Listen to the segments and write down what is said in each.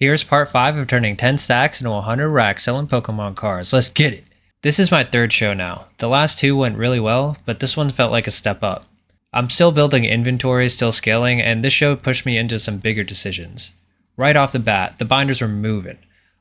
Here's part 5 of turning 10 stacks into 100 racks selling Pokemon cards. Let's get it! This is my third show now. The last two went really well, but this one felt like a step up. I'm still building inventory, still scaling, and this show pushed me into some bigger decisions. Right off the bat, the binders were moving.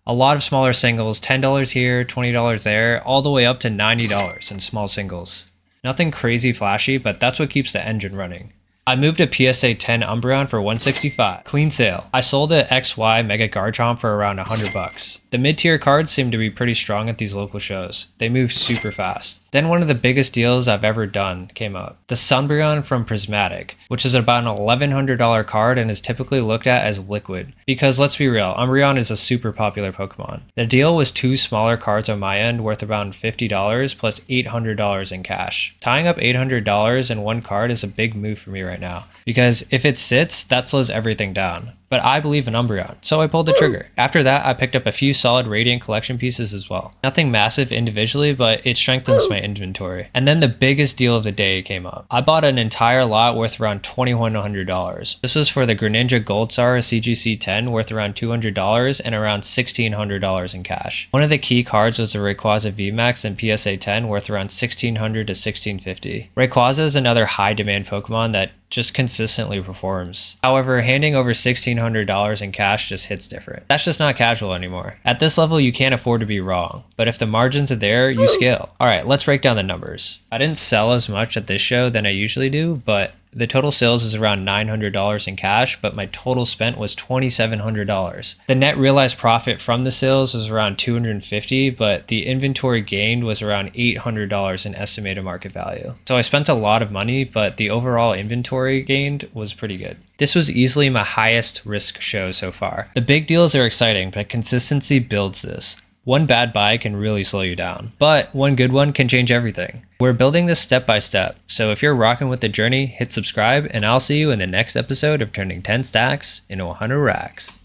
A lot of smaller singles, $10 here, $20 there, all the way up to $90 in small singles. Nothing crazy flashy, but that's what keeps the engine running. I moved a PSA 10 Umbreon for $165. Clean sale. I sold a XY Mega Garchomp for around $100. The mid-tier cards seem to be pretty strong at these local shows. They move super fast. Then one of the biggest deals I've ever done came up. The Sunbreon from Prismatic, which is about an $1,100 card and is typically looked at as liquid. Because let's be real, Umbreon is a super popular Pokemon. The deal was two smaller cards on my end worth around $50 plus $800 in cash. Tying up $800 in one card is a big move for me right now. Because if it sits, that slows everything down. But I believe in Umbreon, so I pulled the trigger. After that, I picked up a few solid Radiant collection pieces as well. Nothing massive individually, but it strengthens my inventory. And then the biggest deal of the day came up. I bought an entire lot worth around $2,100. This was for the Greninja Gold Star CGC 10 worth around $200 and around $1,600 in cash. One of the key cards was the Rayquaza VMAX and PSA 10 worth around $1,600 to $1,650. Rayquaza is another high demand Pokemon that just consistently performs. However, handing over $1,600 in cash just hits different. That's just not casual anymore. At this level, you can't afford to be wrong, but if the margins are there, you scale. All right, let's break down the numbers. I didn't sell as much at this show than I usually do, but the total sales is around $900 in cash, but my total spent was $2,700. The net realized profit from the sales was around $250, but the inventory gained was around $800 in estimated market value. So I spent a lot of money, but the overall inventory gained was pretty good. This was easily my highest risk show so far. The big deals are exciting, but consistency builds this. One bad buy can really slow you down, but one good one can change everything. We're building this step by step, so if you're rocking with the journey, hit subscribe, and I'll see you in the next episode of turning 10 stacks into 100 racks.